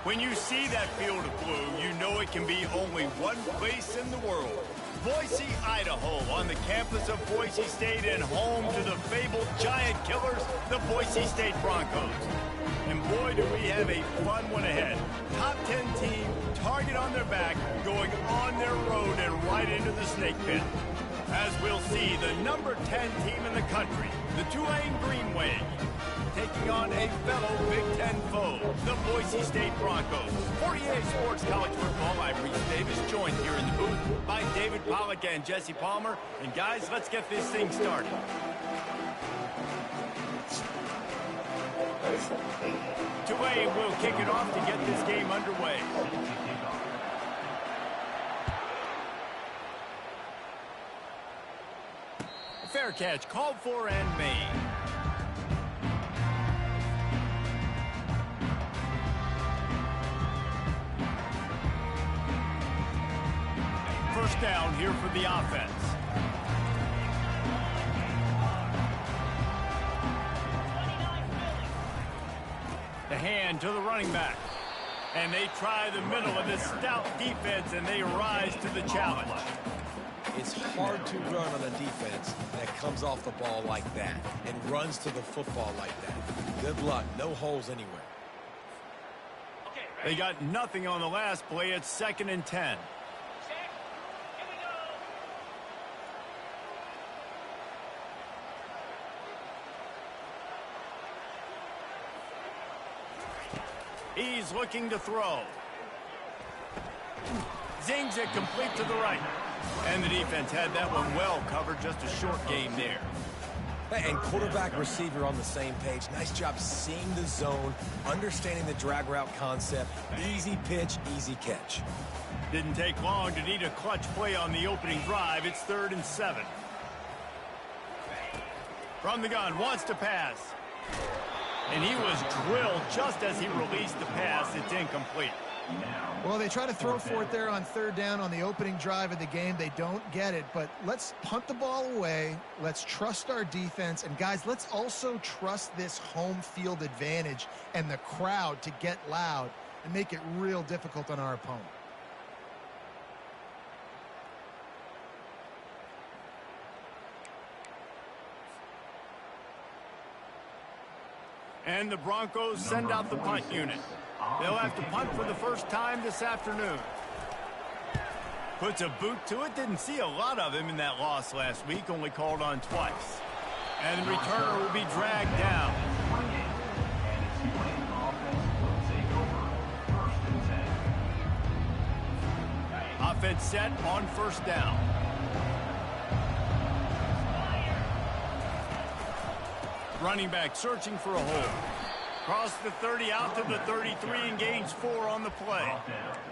When you see that field of blue, you know it can be only one place in the world. Boise, Idaho, on the campus of Boise State and home to the fabled giant killers, the Boise State Broncos. And boy, do we have a fun one ahead. Top 10 team, target on their back, going on their road and right into the snake pit. As we'll see, the number 10 team in the country, the Tulane Green Wave, taking on a fellow Big Ten foe, the Boise State Broncos. 48 Sports College Football, I'm Reese Davis, joined here in the booth by David Pollack and Jesse Palmer. And guys, let's get this thing started. Tulane will kick it off to get this game underway. Fair catch called for and made. First down here for the offense. The hand to the running back. And they try the middle of this stout defense, and they rise to the challenge. It's hard to run on a defense that comes off the ball like that and runs to the football like that. Good luck. No holes anywhere. They got nothing on the last play. It's 2nd and 10. He's looking to throw. Zings it complete to the right. And the defense had that one well covered. Just a short game there. And quarterback receiver on the same page. Nice job seeing the zone, understanding the drag route concept. Easy pitch, easy catch. Didn't take long to need a clutch play on the opening drive. It's 3rd and 7. From the gun, wants to pass. And he was drilled just as he released the pass. It's incomplete. Well, they try to throw for it there on 3rd down on the opening drive of the game. They don't get it, but let's punt the ball away. Let's trust our defense. And, guys, let's also trust this home field advantage and the crowd to get loud and make it real difficult on our opponent. And the Broncos send out the punt unit. They'll have to punt for the first time this afternoon. Puts a boot to it. Didn't see a lot of him in that loss last week. Only called on twice. And the returner will be dragged down. Offense set on 1st down. Running back searching for a hole. Cross the 30 out to the 33 and gains 4 on the play.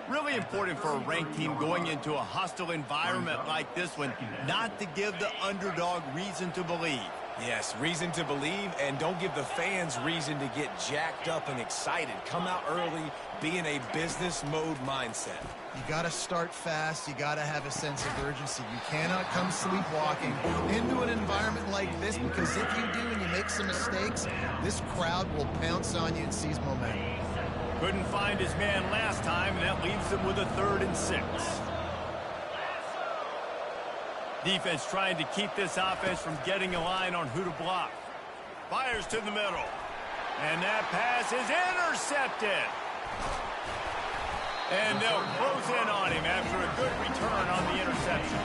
Really important for a ranked team going into a hostile environment like this one, not to give the underdog reason to believe. Yes, reason to believe, and don't give the fans reason to get jacked up and excited. Come out early, be in a business mode mindset. You got to start fast. You got to have a sense of urgency. You cannot come sleepwalking into an environment like this, because if you do and you make some mistakes, this crowd will pounce on you and seize momentum. Couldn't find his man last time, and that leaves him with a 3rd and 6. Defense trying to keep this offense from getting a line on who to block. Fires to the middle. And that pass is intercepted. And they'll close in on him after a good return on the interception.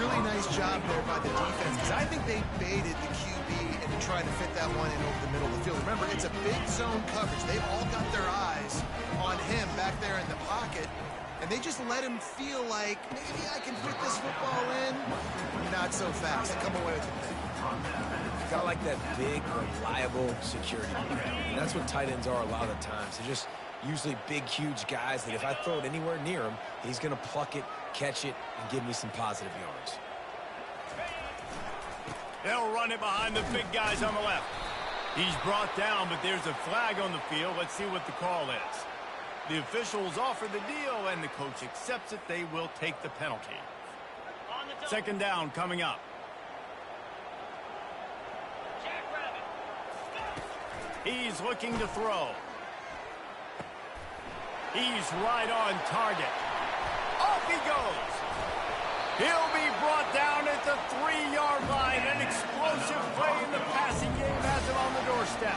Really nice job there by the defense, because I think they baited the QB and tried to fit that one in over the middle of the field. Remember, it's a big zone coverage. They've all got their eyes on him back there in the pocket. And they just let him feel like, maybe I can fit this football in. Not so fast. They come away with the pick. Got like that big, reliable security blanket. And that's what tight ends are a lot of the times. They're just usually big, huge guys that if I throw it anywhere near him, he's going to pluck it, catch it, and give me some positive yards. They'll run it behind the big guys on the left. He's brought down, but there's a flag on the field. Let's see what the call is. The officials offer the deal, and the coach accepts it. They will take the penalty. 2nd down coming up. He's looking to throw. He's right on target. Off he goes. He'll be brought down at the 3-yard line. An explosive play in the passing game has him on the doorstep.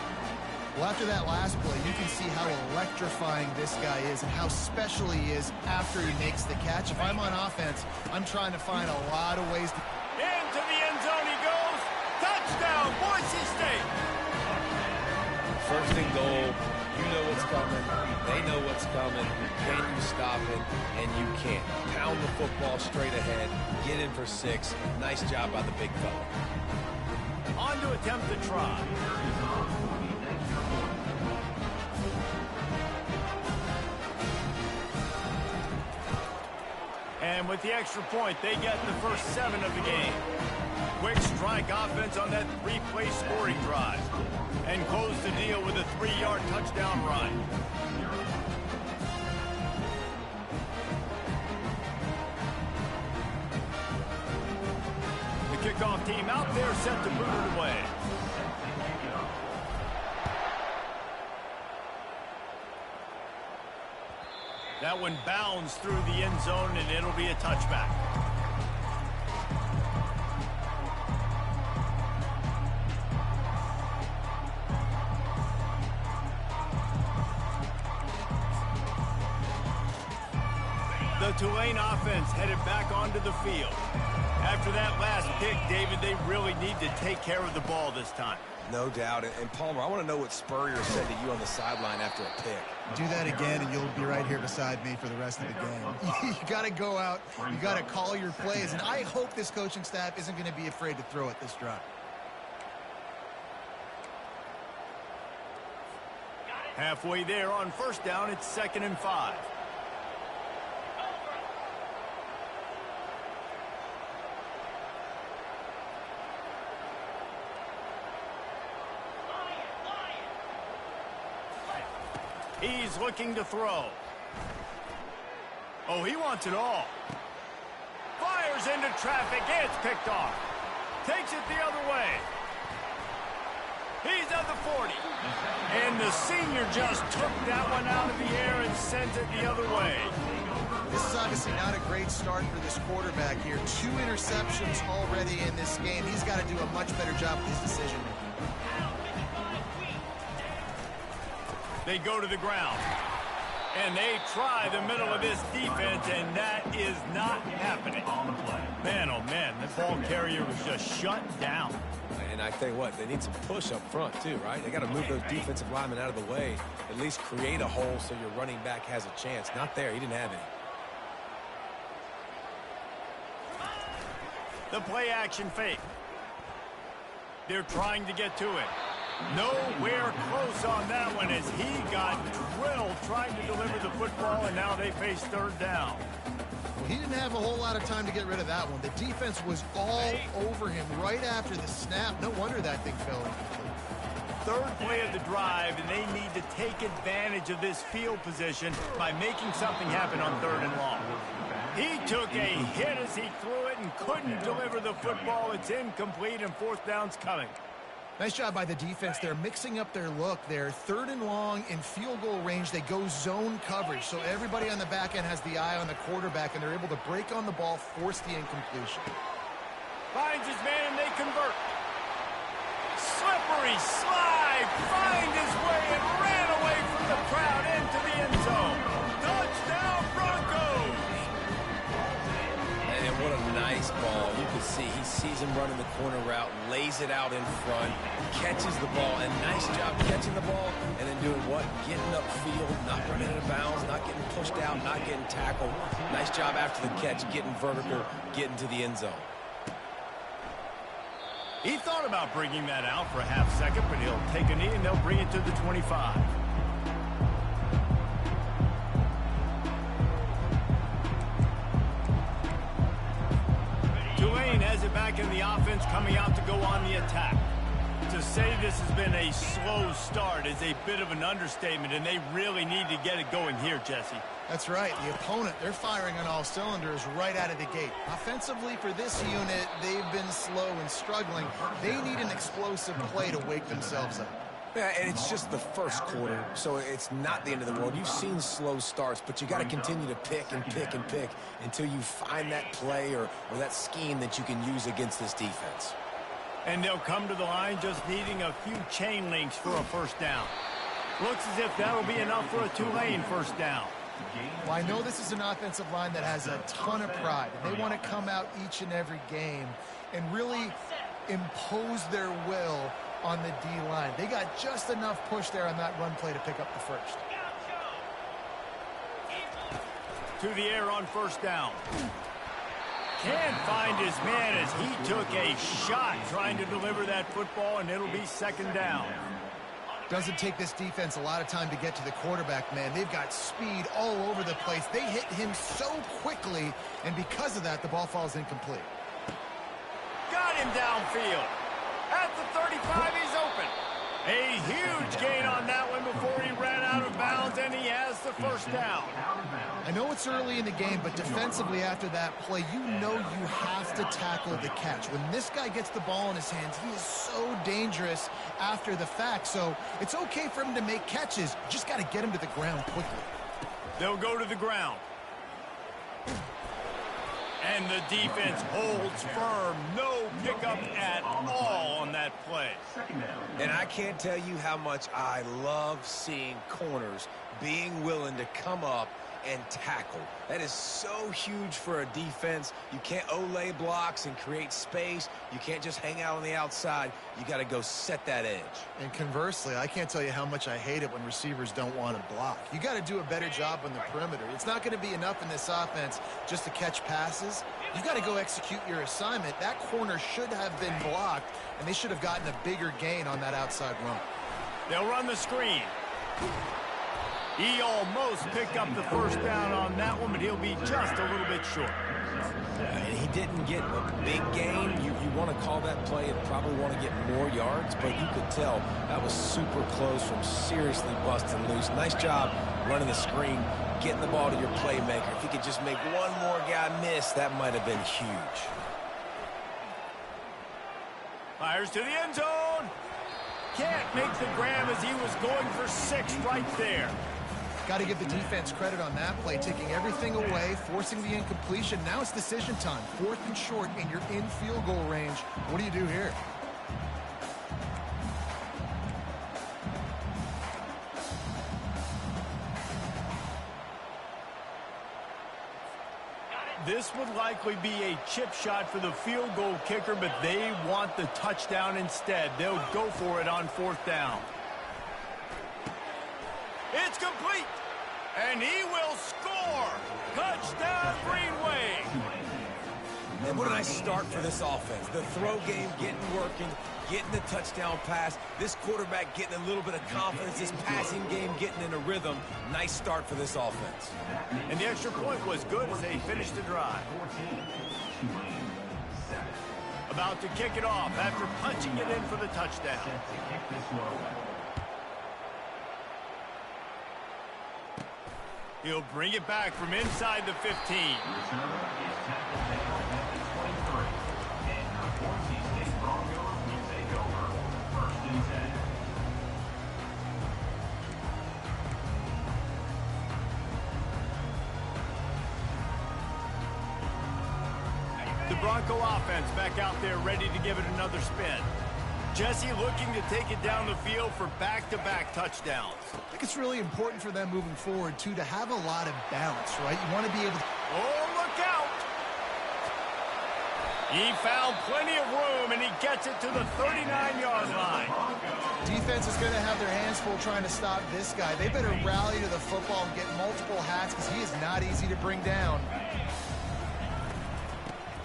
Well, after that last play, you can see how electrifying this guy is and how special he is after he makes the catch. If I'm on offense, I'm trying to find a lot of ways to... Into the end zone he goes. Touchdown, Boise State. First and goal. You know what's coming. They know what's coming. Can you stop it? And you can't. Pound the football straight ahead. Get in for 6. Nice job by the big fella. On to attempt the try. And with the extra point, they get the first 7 of the game. Quick strike offense on that 3-play scoring drive. And close the deal with a 3-yard touchdown run. The kickoff team out there set to boot it away. That one bounds through the end zone, and it'll be a touchback. The Tulane offense headed back onto the field. After that last pick, David, they really need to take care of the ball this time. No doubt. And Palmer, I want to know what Spurrier said to you on the sideline after a pick. Do that again, and you'll be right here beside me for the rest of the game. You got to go out. You got to call your plays, and I hope this coaching staff isn't going to be afraid to throw it this drive. Halfway there on first down, it's 2nd and 5. He's looking to throw. Oh, he wants it all. Fires into traffic. It's picked off. Takes it the other way. He's at the 40. And the senior just took that one out of the air and sent it the other way. This is obviously not a great start for this quarterback here. 2 interceptions already in this game. He's got to do a much better job with his decision-making. They go to the ground. And they try the middle of this defense, and that is not happening. Man, oh man, the ball carrier was just shut down. And I tell you what, they need some push up front too, right? They got to move those defensive linemen out of the way, at least create a hole so your running back has a chance. Not there. He didn't have any. The play action fake. They're trying to get to it. Nowhere close on that one as he got drilled trying to deliver the football, and now they face 3rd down. Well, he didn't have a whole lot of time to get rid of that one. The defense was all over him right after the snap. No wonder that thing fell incomplete. 3rd play of the drive, and they need to take advantage of this field position by making something happen on 3rd and long. He took a hit as he threw it and couldn't deliver the football. It's incomplete, and 4th down's coming. Nice job by the defense. They're mixing up their look. They're 3rd and long in field goal range. They go zone coverage, so everybody on the back end has the eye on the quarterback, and they're able to break on the ball, force the incompletion. Finds his man, and they convert. Slippery slide, find his way, and ran away from the crowd into the end zone. Touchdown, Broncos! And what a nice ball. You can see he sees him running the corner route, lays it out in front, catches the ball, and nice job catching the ball, and then doing what? Getting upfield, not running out of bounds, not getting pushed out, not getting tackled. Nice job after the catch, getting vertical, getting to the end zone. He thought about bringing that out for a half second, but he'll take a knee and they'll bring it to the 25. Tulane has it back in the offense, coming out to go on the attack. To say this has been a slow start is a bit of an understatement, and they really need to get it going here, Jesse. That's right. The opponent, they're firing on all cylinders right out of the gate. Offensively for this unit, they've been slow and struggling. They need an explosive play to wake themselves up. Yeah, and it's just the first quarter, so it's not the end of the world. You've seen slow starts, but you got to continue to pick and pick and pick until you find that play or that scheme that you can use against this defense. And they'll come to the line just needing a few chain links for a first down. Looks as if that'll be enough for a Tulane first down. Well, I know this is an offensive line that has a ton of pride, and they want to come out each and every game and really impose their will on the D-line. They got just enough push there on that run play to pick up the first. To the air on first down. Can't find his man as he took a shot trying to deliver that football, and it'll be second down. Doesn't take this defense a lot of time to get to the quarterback, man. They've got speed all over the place. They hit him so quickly, and because of that, the ball falls incomplete. Got him downfield. At the 35, he's open. A huge gain on that one before he ran out of bounds, and he has the first down. I know it's early in the game, but defensively after that play, you know you have to tackle the catch. When this guy gets the ball in his hands, he is so dangerous after the fact. So it's okay for him to make catches. You just got to get him to the ground quickly. They'll go to the ground. And the defense holds firm. No pickup at all on that play. And I can't tell you how much I love seeing corners being willing to come up and tackle. That is so huge for a defense. You can't olay blocks and create space. You can't just hang out on the outside. You got to go set that edge. And conversely, I can't tell you how much I hate it when receivers don't want to block. You got to do a better job on the perimeter. It's not going to be enough in this offense just to catch passes. You got to go execute your assignment. That corner should have been blocked, and they should have gotten a bigger gain on that outside run. They'll run the screen. He almost picked up the first down on that one, but he'll be just a little bit short. And he didn't get a big gain. You want to call that play and probably want to get more yards, but you could tell that was super close from seriously busting loose. Nice job running the screen, getting the ball to your playmaker. If he could just make one more guy miss, that might have been huge. Fires to the end zone. Can't make the grab as he was going for 6 right there. Got to give the defense credit on that play, taking everything away, forcing the incompletion. Now it's decision time. 4th and short, and you're in field goal range. What do you do here? This would likely be a chip shot for the field goal kicker, but they want the touchdown instead. They'll go for it on 4th down. It's complete, and he will score. Touchdown, Green Wave. And what a nice start for this offense. The throw game getting working, getting the touchdown pass. This quarterback getting a little bit of confidence. This passing game getting in a rhythm. Nice start for this offense. And the extra point was good as they finished the drive. About to kick it off after punching it in for the touchdown. He'll bring it back from inside the 15. The Bronco offense back out there ready to give it another spin. Jesse looking to take it down the field for back-to-back touchdowns. I think it's really important for them moving forward, too, to have a lot of bounce, right? You want to be able to... Oh, look out! He found plenty of room, and he gets it to the 39-yard line. Defense is going to have their hands full trying to stop this guy. They better rally to the football and get multiple hats because he is not easy to bring down.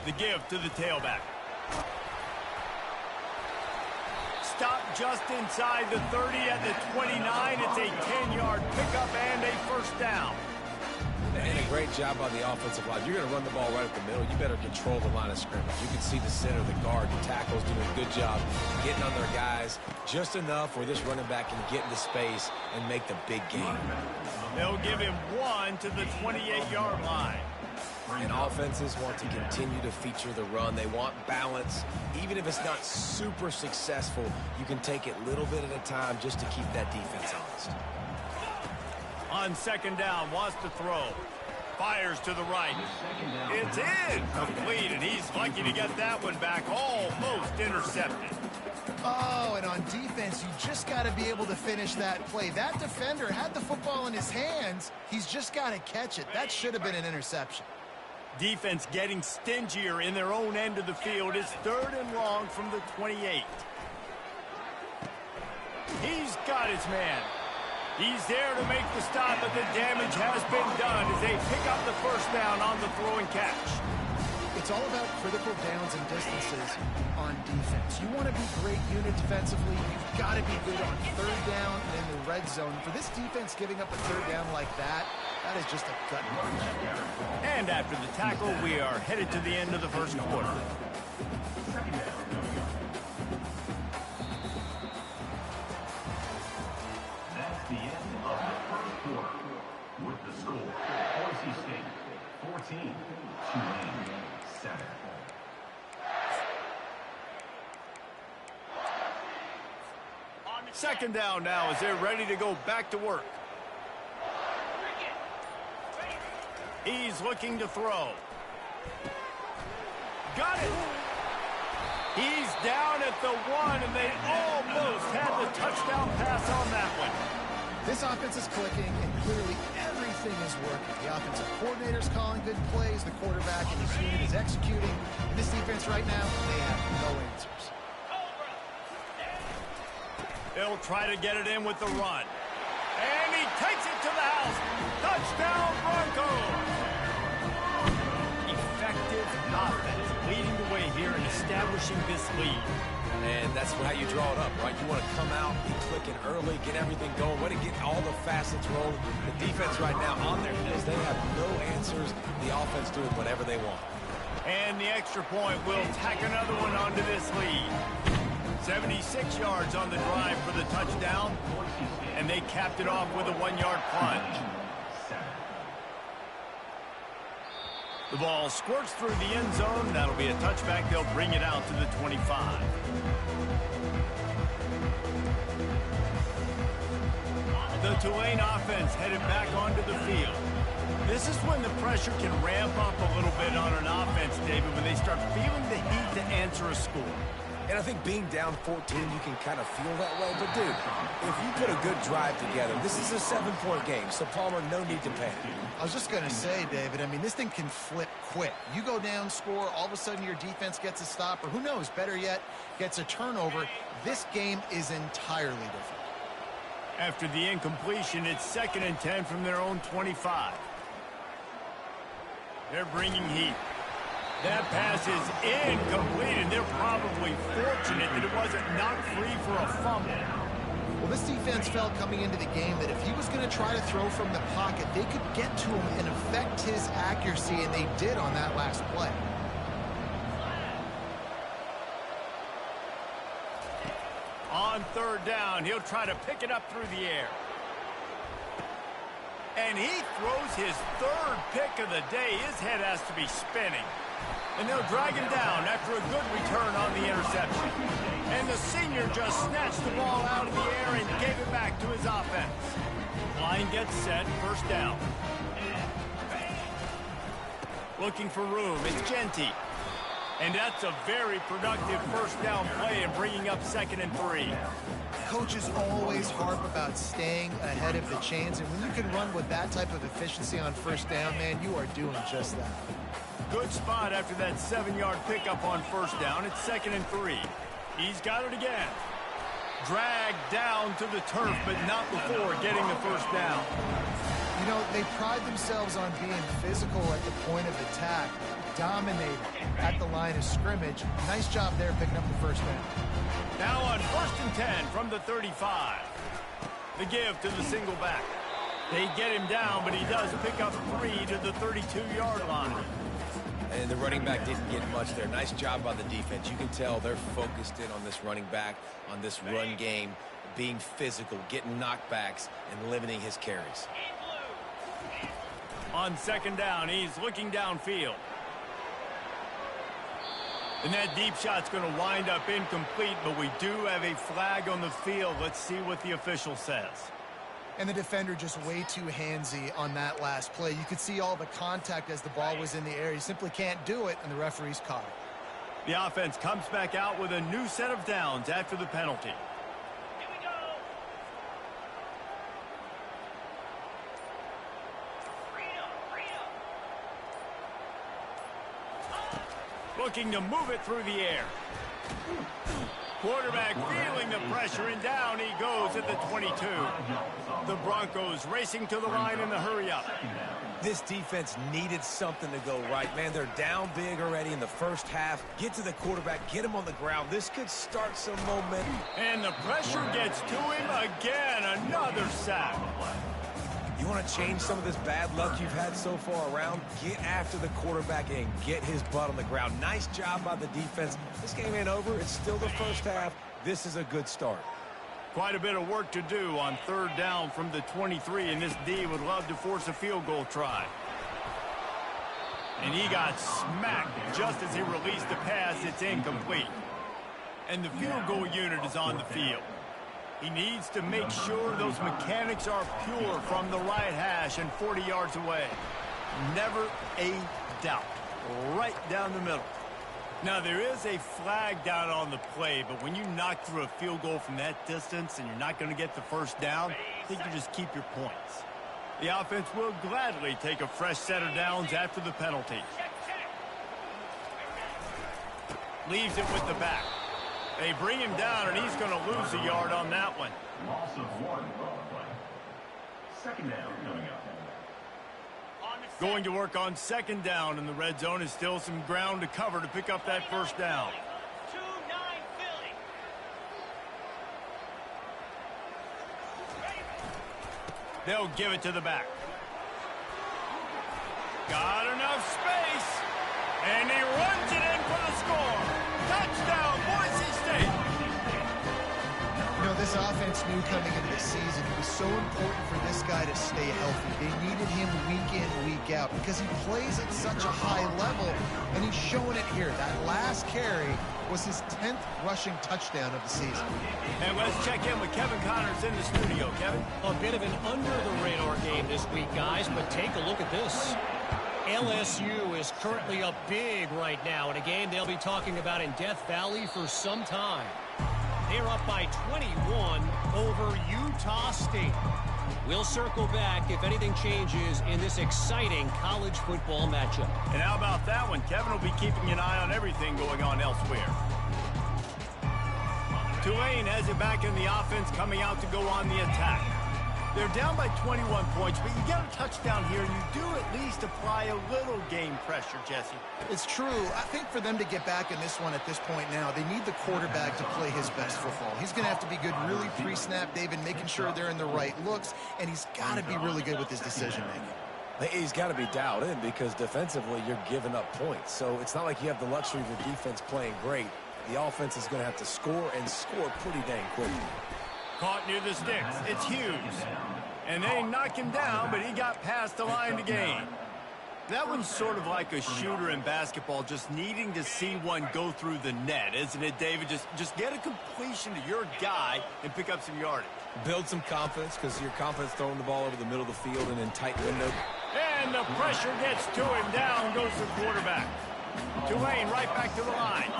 The give to the tailback. Stop just inside the 30 at the 29. It's a 10-yard pickup and a first down. And a great job on the offensive line. You're going to run the ball right up the middle. You better control the line of scrimmage. You can see the center, the guard, the tackles doing a good job getting on their guys just enough where this running back can get into space and make the big game. They'll give him 1 to the 28-yard line. And offenses want to continue to feature the run. They want balance. Even if it's not super successful, you can take it a little bit at a time just to keep that defense honest. On second down, wants to throw. Fires to the right. It's incomplete, and he's lucky to get that one back. Almost intercepted. Oh, and on defense, you just got to be able to finish that play. That defender had the football in his hands. He's just got to catch it. That should have been an interception. Defense getting stingier in their own end of the field. It's 3rd and long from the 28. He's got his man. He's there to make the stop, but the damage has been done as they pick up the first down on the throw and catch. It's all about critical downs and distances on defense. You want to be great unit defensively. You've got to be good on 3rd down and in the red zone. For this defense giving up a 3rd down like that, that is just a gut punch. And after the tackle, we are headed to the end of the first quarter. That's the end of the first quarter. With the score, Boise State 14, Tulane 7. Second down now as they're ready to go back to work. He's looking to throw. Got it. He's down at the 1, and they almost had the touchdown pass on that one. This offense is clicking, and clearly everything is working. The offensive coordinator's calling good plays. The quarterback and his unit is executing. And this defense right now, they have no answers. They'll try to get it in with the run. And he takes it to the house. Touchdown, Broncos. Effective offense leading the way here and establishing this lead. And that's how you draw it up, right? You want to come out, be clicking early, get everything going, want to get all the facets rolling. The defense right now on their heels, they have no answers. The offense doing whatever they want. And the extra point will tack another one onto this lead. 76 yards on the drive for the touchdown, and they capped it off with a 1-yard plunge. The ball squirts through the end zone. That'll be a touchback. They'll bring it out to the 25. The Tulane offense headed back onto the field. This is when the pressure can ramp up a little bit on an offense, David, when they start feeling the heat to answer a score. And I think being down 14, you can kind of feel that way. But, dude, if you put a good drive together, this is a 7-point game. So, Palmer, no need to panic. I was just going to say, David, I mean, this thing can flip quick. You go down, score, all of a sudden your defense gets a stop, or who knows, better yet, gets a turnover. This game is entirely different. After the incompletion, it's 2nd and 10 from their own 25. They're bringing heat. That pass is incomplete, and they're probably fortunate that it wasn't knocked free for a fumble. Well, this defense felt coming into the game that if he was going to try to throw from the pocket, they could get to him and affect his accuracy, and they did on that last play. On 3rd down, he'll try to pick it up through the air. And he throws his 3rd pick of the day. His head has to be spinning. And they'll drag him down after a good return on the interception. And the senior just snatched the ball out of the air and gave it back to his offense. Line gets set, 1st down. Looking for room, it's Genty. And that's a very productive 1st down play and bringing up 2nd and 3. Coaches always harp about staying ahead of the chains, and when you can run with that type of efficiency on 1st down, man, you are doing just that. Good spot after that 7-yard pickup on 1st down. It's 2nd and 3. He's got it again. Dragged down to the turf, but not before getting the 1st down. You know, they pride themselves on being physical at the point of attack, dominating at the line of scrimmage. Nice job there picking up the 1st down. Now on 1st and 10 from the 35. The give to the single back. They get him down, but he does pick up 3 to the 32-yard line. And the running back didn't get much there. Nice job by the defense. You can tell they're focused in on this running back, on this run game, being physical, getting knockbacks, and limiting his carries. On second down, he's looking downfield. And that deep shot's going to wind up incomplete, but we do have a flag on the field. Let's see what the official says. And the defender just way too handsy on that last play. You could see all the contact as the ball was in the air. He simply can't do it, and the referee's caught it. The offense comes back out with a new set of downs after the penalty. Looking to move it through the air. Quarterback feeling the pressure, and down he goes at the 22. The Broncos racing to the line in the hurry-up. This defense needed something to go right, man. They're down big already in the first half. Get to the quarterback, get him on the ground. This could start some momentum. And the pressure gets to him again. Another sack. You want to change some of this bad luck you've had so far around? Get after the quarterback and get his butt on the ground. Nice job by the defense. This game ain't over. It's still the first half. This is a good start. Quite a bit of work to do on third down from the 23, and this D would love to force a field goal try. And he got smacked just as he released the pass. It's incomplete. And the field goal unit is on the field. He needs to make sure those mechanics are pure from the right hash and 40 yards away. Never a doubt. Right down the middle. Now, there is a flag down on the play, but when you knock through a field goal from that distance and you're not going to get the first down, I think you just keep your points. The offense will gladly take a fresh set of downs after the penalty. Leaves it with the back. They bring him down, and he's going to lose a yard on that one. Loss of 1. Second down coming up. Going to work on second down, and the red zone is still some ground to cover to pick up that first down. 2-9 Philly. They'll give it to the back. Got enough space, and he runs it in for the score. Touchdown, Boise State. You know, this offense knew coming into the season it was so important for this guy to stay healthy. They needed him week in, week out because he plays at such a high level, and he's showing it here. That last carry was his 10th rushing touchdown of the season. And let's check in with Kevin Connors in the studio. Kevin? A bit of an under-the-radar game this week, guys, but take a look at this. LSU is currently up big right now in a game they'll be talking about in Death Valley for some time. They're up by 21 over Utah State. We'll circle back if anything changes in this exciting college football matchup. And how about that one? Kevin will be keeping an eye on everything going on elsewhere. Tulane has it back in the offense, coming out to go on the attack. They're down by 21 points, but you get a touchdown here, and you do at least apply a little game pressure, Jesse. It's true. I think for them to get back in this one at this point now, they need the quarterback to play his best football. He's going to have to be good really pre-snap, David, making sure they're in the right looks, and he's got to be really good with his decision-making. He's got to be dialed in because defensively you're giving up points. So it's not like you have the luxury of the defense playing great. The offense is going to have to score and score pretty dang quickly. Caught near the sticks. It's Hughes. And they knock him down, but he got past the line to gain. That one's sort of like a shooter in basketball, just needing to see one go through the net, isn't it, David? Just get a completion to your guy and pick up some yardage. Build some confidence because you're confident throwing the ball over the middle of the field and in tight window. And the pressure gets to him. Down goes the quarterback. Tulane right back to the line.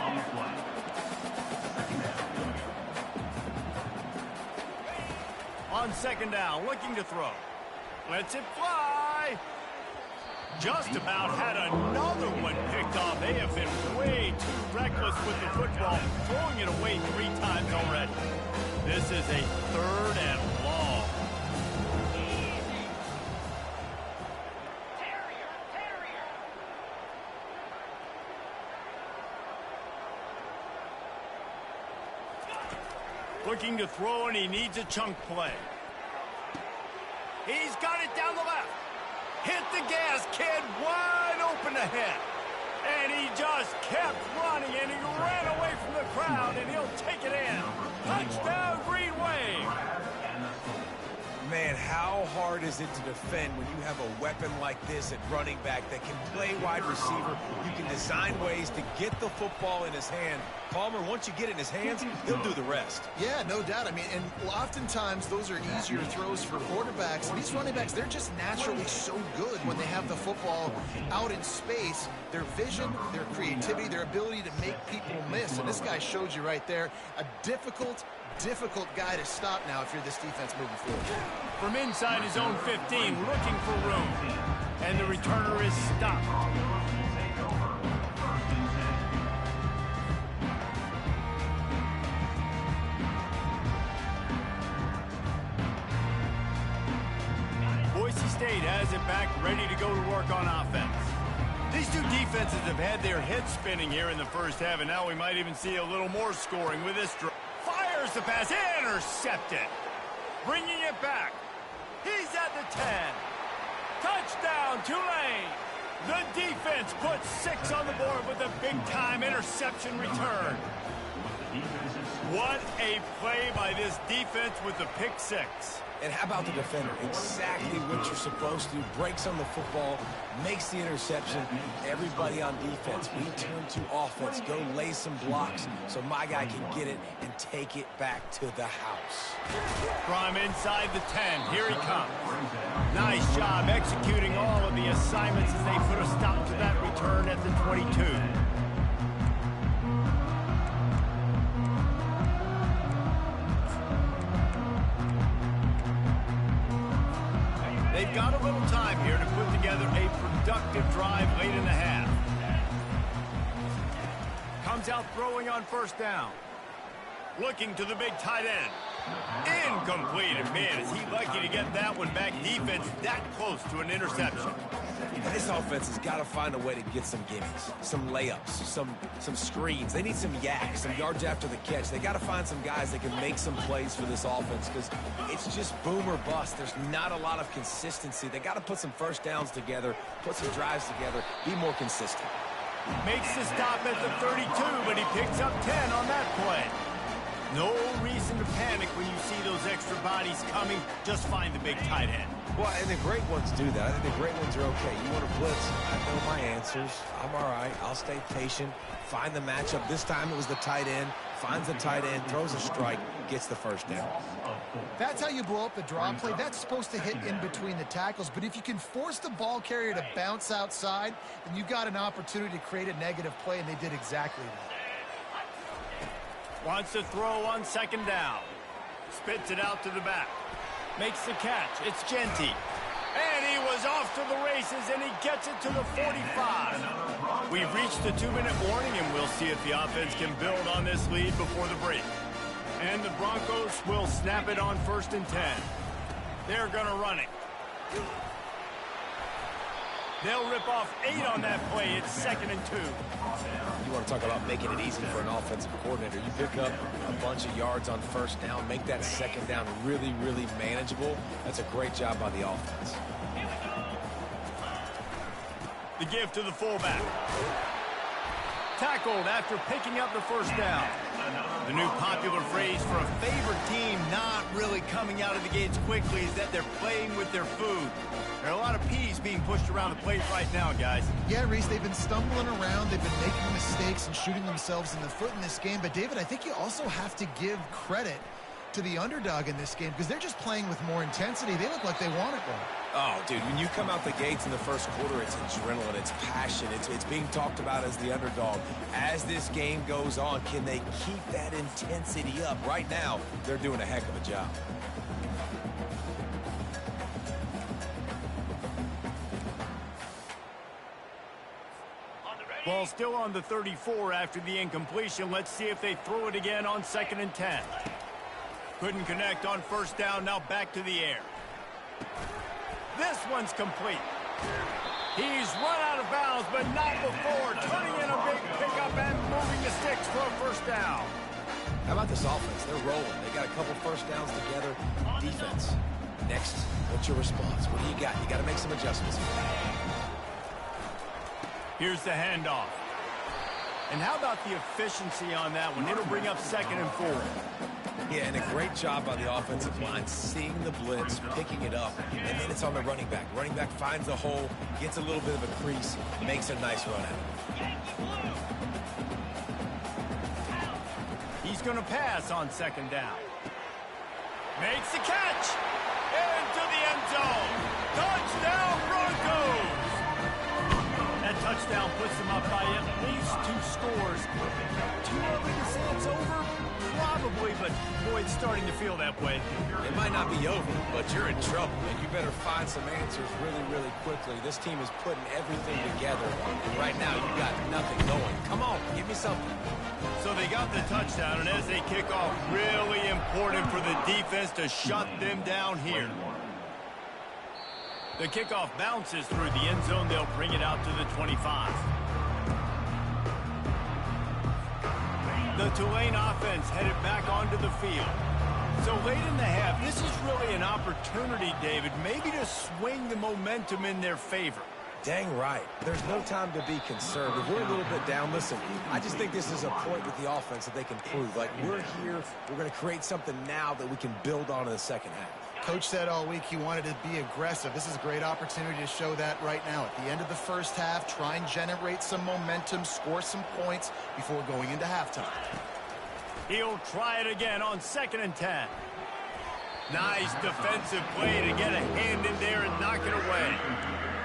On second down, looking to throw. Lets it fly. Just about had another one picked off. They have been way too reckless with the football, throwing it away 3 times already. This is a 3rd and long. Looking to throw, and he needs a chunk play. He's got it down the left. Hit the gas, kid, wide open ahead. And he just kept running, and he ran away from the crowd, and he'll take it in. Touchdown, Green Wave. Man, how hard is it to defend when you have a weapon like this at running back that can play wide receiver? You can design ways to get the football in his hand. Palmer, once you get it in his hands, he'll do the rest. Yeah, no doubt. I mean, and oftentimes those are easier throws for quarterbacks. And these running backs, they're just naturally so good when they have the football out in space. Their vision, their creativity, their ability to make people miss. And this guy showed you right there a difficult guy to stop now if you're this defense moving forward. From inside his own 15, looking for room. And the returner is stopped. Boise State has it back, ready to go to work on offense. These two defenses have had their heads spinning here in the first half, and now we might even see a little more scoring with this drive. Fires the pass, intercepted. Bringing it back. He's at the 10. Touchdown, Tulane. The defense puts 6 on the board with a big-time interception return. What a play by this defense with the pick 6. And how about the defender? Exactly what you're supposed to do. Breaks on the football, makes the interception. Everybody on defense, we turn to offense. Go lay some blocks so my guy can get it and take it back to the house. From inside the 10, here he comes. Nice job executing all of the assignments as they put a stop to that return at the 22. They've got a little time here to put together a productive drive late in the half. Comes out throwing on first down. Looking to the big tight end. Incomplete. And man, is he lucky to get that one back. Defense that close to an interception. And this offense has got to find a way to get some gimmies, some layups, some screens. They need some yaks, some yards after the catch. They got to find some guys that can make some plays for this offense because it's just boom or bust. There's not a lot of consistency. They got to put some first downs together, put some drives together, be more consistent. Makes the stop at the 32, but he picks up 10 on that play. No reason to panic when you see those extra bodies coming. Just find the big tight end. Well, and the great ones do that. I think the great ones are okay. You want to blitz, I know my answers. I'm all right. I'll stay patient, find the matchup. This time it was the tight end. Finds the tight end, throws a strike, gets the first down. That's how you blow up the draw play. That's supposed to hit in between the tackles. But if you can force the ball carrier to bounce outside, then you got an opportunity to create a negative play, and they did exactly that. Wants to throw on second down. Spits it out to the back. Makes the catch. It's Genty. And he was off to the races, and he gets it to the 45. We've reached the 2-minute warning, and we'll see if the offense can build on this lead before the break. And the Broncos will snap it on 1st and 10. They're going to run it. They'll rip off 8 on that play. It's 2nd and 2. You want to talk about making it easy for an offensive coordinator. You pick up a bunch of yards on first down, make that second down really, really manageable. That's a great job by the offense. The give to the fullback. Tackled after picking up the first down. The new popular phrase for a favored team not really coming out of the gates quickly is that they're playing with their food. There are a lot of peas being pushed around the plate right now, guys. Yeah, Reese, they've been stumbling around. They've been making mistakes and shooting themselves in the foot in this game. But, David, I think you also have to give credit to the underdog in this game because they're just playing with more intensity. They look like they want it more. Oh, dude, when you come out the gates in the first quarter, it's adrenaline, it's passion, it's being talked about as the underdog. As this game goes on, can they keep that intensity up? Right now, they're doing a heck of a job. Ball still on the 34 after the incompletion. Let's see if they throw it again on 2nd and 10. Couldn't connect on first down. Now back to the air. This one's complete. He's run out of bounds, but not before turning in a big pickup and moving the sticks for a first down. How about this offense? They're rolling. They got a couple first downs together. Defense. Next, what's your response? What do you got? You got to make some adjustments. Here's the handoff. And how about the efficiency on that one? It'll bring up 2nd and 4. Yeah, and a great job by the offensive line, seeing the blitz, picking it up, and then it's on the running back. Running back finds a hole, gets a little bit of a crease, makes a nice run at it. He's going to pass on 2nd down. Makes the catch. Into the end zone. Touchdown, Broncos. That touchdown puts them up by at least 2 scores. Too early to say it's over? Probably, but boy, it's starting to feel that way. It might not be over, but you're in trouble, and you better find some answers really, really quickly. This team is putting everything together, and right now you got nothing going. Come on, give me something. So they got the touchdown, and as they kick off, really important for the defense to shut them down here. The kickoff bounces through the end zone. They'll bring it out to the 25. The Tulane offense headed back onto the field. So late in the half, this is really an opportunity, David, maybe to swing the momentum in their favor. Dang right. There's no time to be concerned. If we're a little bit down, listen, I just think this is a point with the offense that they can prove. Like, we're here, we're going to create something now that we can build on in the second half. Coach said all week he wanted to be aggressive. This is a great opportunity to show that right now. At the end of the first half, try and generate some momentum, score some points before going into halftime. He'll try it again on 2nd and 10. Nice defensive play to get a hand in there and knock it away.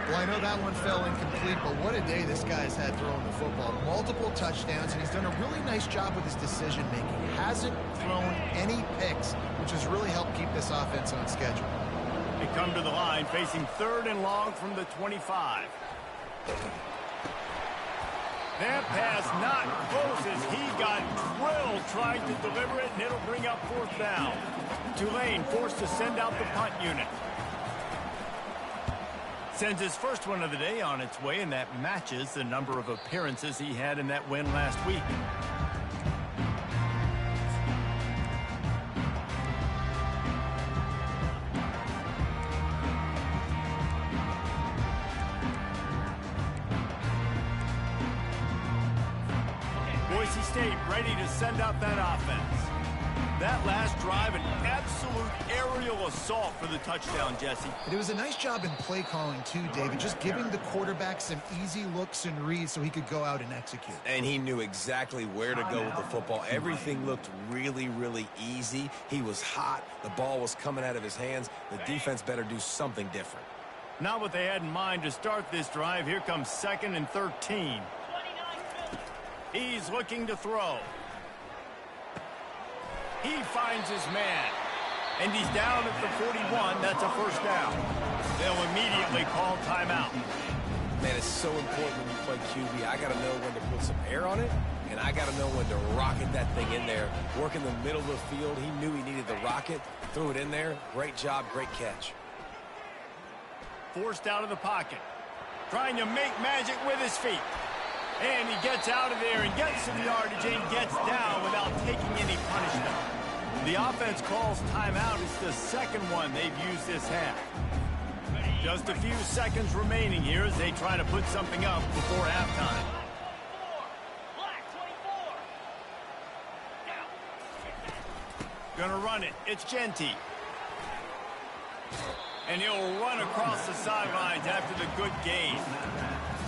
Well, I know that one fell incomplete, but what a day this guy's had throwing the football. Multiple touchdowns, and he's done a really nice job with his decision-making. Hasn't thrown any picks, which has really helped keep this offense on schedule. They come to the line, facing 3rd and long from the 25. That pass not close as he got drilled trying to deliver it, and it'll bring up 4th down. Tulane forced to send out the punt unit. Sends his first one of the day on its way, and that matches the number of appearances he had in that win last week. Boise State ready to send out that offense. That last drive, an absolute aerial assault for the touchdown, Jesse. And it was a nice job in play calling, too, David, just giving the quarterback some easy looks and reads so he could go out and execute. And he knew exactly where to go with the football. Everything looked really, really easy. He was hot. The ball was coming out of his hands. The defense better do something different. Not what they had in mind to start this drive. Here comes 2nd and 13. He's looking to throw. He finds his man. And he's down at the 41. That's a 1st down. They'll immediately call timeout. Man, it's so important when you play QB. I got to know when to put some air on it, and I got to know when to rocket that thing in there. Work in the middle of the field. He knew he needed the rocket. Threw it in there. Great job, great catch. Forced out of the pocket. Trying to make magic with his feet. And he gets out of there and gets some yardage and gets down without taking any punishment. The offense calls timeout. It's the 2nd one they've used this half. Just a few seconds remaining here as they try to put something up before halftime. Gonna run it. It's Genty. And he'll run across the sidelines after the good gain.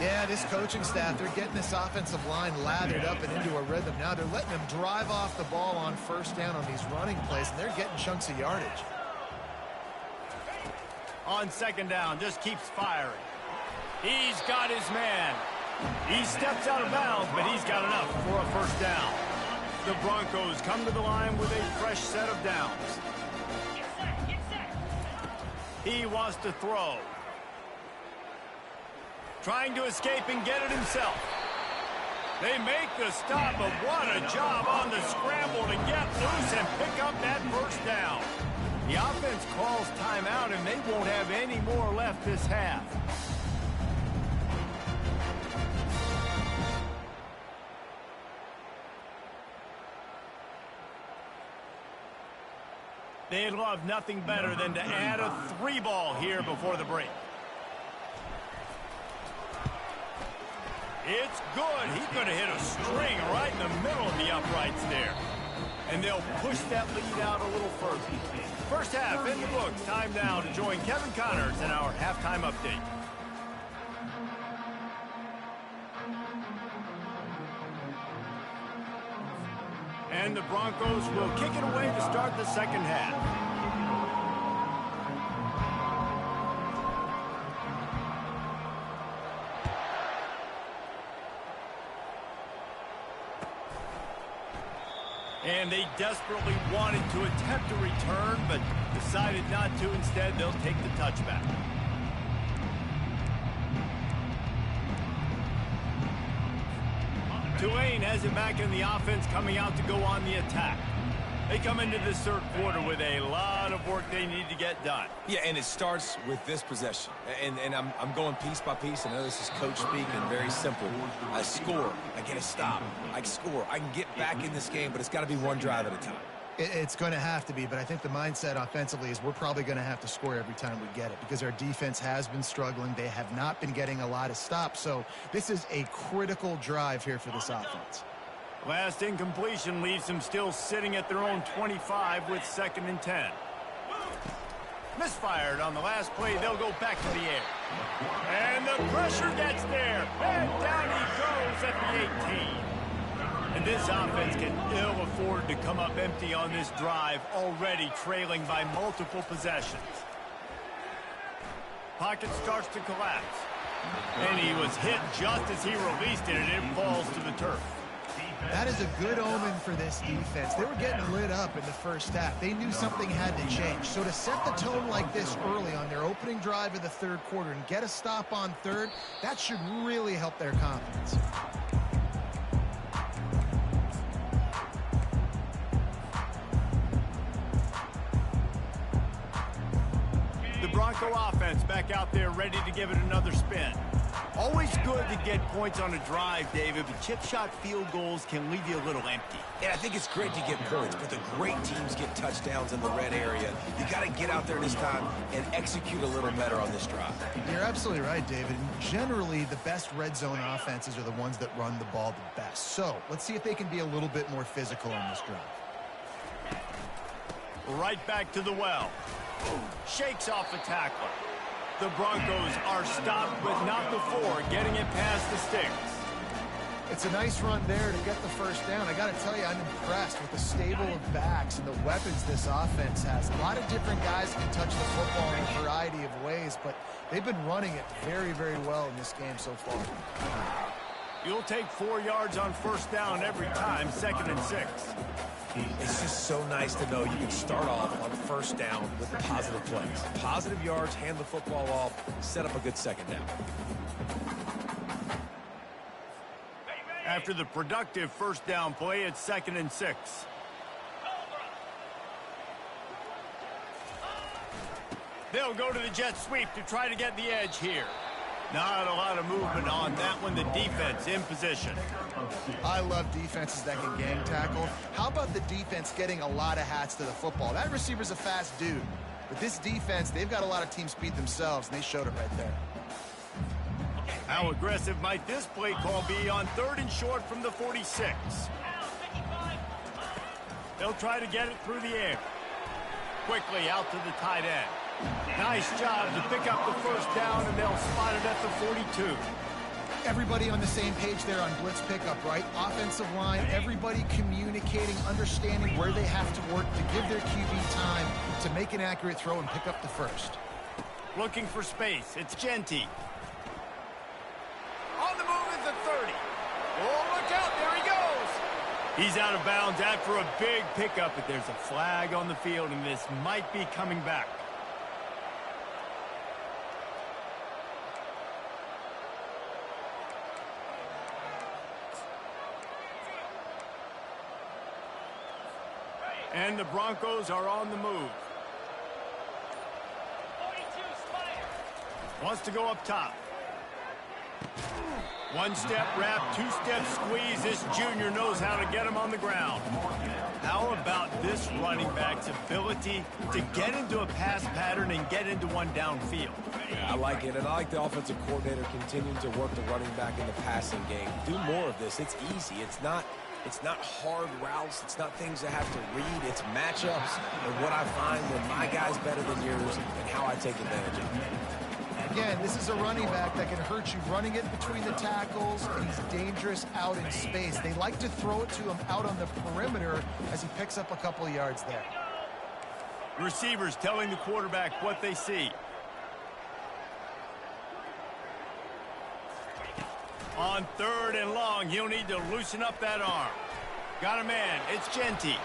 Yeah, this coaching staff, they're getting this offensive line lathered up and into a rhythm. Now they're letting them drive off the ball on 1st down on these running plays, and they're getting chunks of yardage. On 2nd down, just keeps firing. He's got his man. He steps out of bounds, but he's got enough for a 1st down. The Broncos come to the line with a fresh set of downs. He wants to throw. Trying to escape and get it himself. They make the stop, but what a job on the scramble to get loose and pick up that 1st down. The offense calls timeout, and they won't have any more left this half. They'd love nothing better than to add a 3-ball here before the break. It's good. He's going to hit a string right in the middle of the uprights there. And they'll push that lead out a little further. First half in the books. Time now to join Kevin Connors in our halftime update. And the Broncos will kick it away to start the second half. And they desperately wanted to attempt a return, but decided not to. Instead, they'll take the touchback. Tulane has it back in the offense, coming out to go on the attack. They come into this third quarter with a lot of work they need to get done. Yeah, and it starts with this possession. And I'm going piece by piece. I know this is coach speak and very simple. I score. I get a stop. I score. I can get back in this game, but it's got to be one drive at a time. It's going to have to be, but I think the mindset offensively is we're probably going to have to score every time we get it because our defense has been struggling. They have not been getting a lot of stops, so this is a critical drive here for this offense. Last incompletion leaves them still sitting at their own 25 with 2nd and 10. Misfired on the last play. They'll go back to the air. And the pressure gets there. And down he goes at the 18. And this offense can ill afford to come up empty on this drive, already trailing by multiple possessions. Pocket starts to collapse. And he was hit just as he released it, and it falls to the turf. That is a good omen for this defense. They were getting lit up in the first half. They knew something had to change. So to set the tone like this early on their opening drive of the third quarter and get a stop on third, that should really help their confidence. The Bronco offense back out there ready to give it another spin. Always good to get points on a drive, David, but chip shot field goals can leave you a little empty. And I think it's great to get points, but the great teams get touchdowns in the red area. You got to get out there this time and execute a little better on this drive. You're absolutely right, David. Generally, the best red zone offenses are the ones that run the ball the best. So let's see if they can be a little bit more physical on this drive. Right back to the well. Shakes off a tackler. The Broncos are stopped, but not before getting it past the sticks. It's a nice run there to get the first down. I got to tell you, I'm impressed with the stable of backs and the weapons this offense has. A lot of different guys can touch the football in a variety of ways, but they've been running it very, very well in this game so far. You'll take 4 yards on first down every time, 2nd and 6. It's just so nice to know you can start off on first down with positive plays. Positive yards, hand the football off, set up a good second down. After the productive first down play, it's 2nd and 6. They'll go to the jet sweep to try to get the edge here. Not a lot of movement on that one. The defense in position. I love defenses that can gang tackle. How about the defense getting a lot of hats to the football? That receiver's a fast dude. But this defense, they've got a lot of team speed themselves, and they showed it right there. How aggressive might this play call be on 3rd and short from the 46? They'll try to get it through the air. Quickly out to the tight end. Nice job to pick up the first down, and they'll spot it at the 42. Everybody on the same page there on blitz pickup, right? Offensive line, everybody communicating, understanding where they have to work to give their QB time to make an accurate throw and pick up the first. Looking for space. It's Genty. On the move is the 30. Oh, look out. There he goes. He's out of bounds after a big pickup, but there's a flag on the field, and this might be coming back. And the Broncos are on the move. 42 Spider. Wants to go up top. One step wrap, 2-step squeeze. This junior knows how to get him on the ground. How about this running back's ability to get into a pass pattern and get into one downfield? Yeah, I like it, and I like the offensive coordinator continuing to work the running back in the passing game. Do more of this. It's easy. It's not hard routes. It's not things I have to read. It's matchups and what I find when my guy's better than yours and how I take advantage of it. Again, this is a running back that can hurt you running it between the tackles. He's dangerous out in space. They like to throw it to him out on the perimeter as he picks up a couple of yards there. Receivers telling the quarterback what they see. On 3rd and long, he'll need to loosen up that arm. Got a man. It's Genty.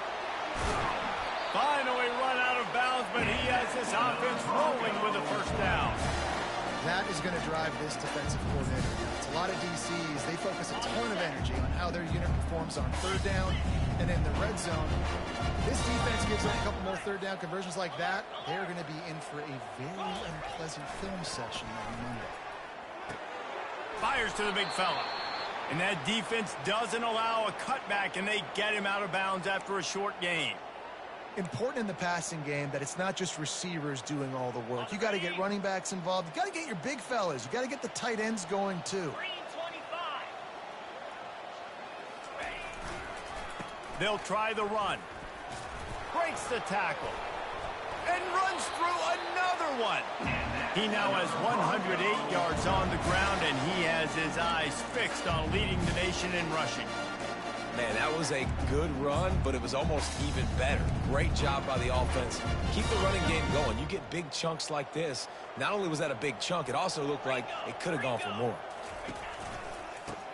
Finally run out of bounds, but he has this offense rolling with a first down. That is going to drive this defensive coordinator nuts. A lot of DCs, they focus a ton of energy on how their unit performs on 3rd down and in the red zone. This defense gives up a couple more 3rd down conversions like that. They're going to be in for a very unpleasant film session on Monday. Fires to the big fella. And that defense doesn't allow a cutback, and they get him out of bounds after a short gain. Important in the passing game that it's not just receivers doing all the work. You got to get running backs involved. You got to get your big fellas. You got to get the tight ends going too. They'll try the run. Breaks the tackle. And runs through another one. He now has 108 yards on the ground, and he has his eyes fixed on leading the nation in rushing. Man, that was a good run, but it was almost even better. Great job by the offense. Keep the running game going. You get big chunks like this. Not only was that a big chunk, it also looked like it could have gone for more.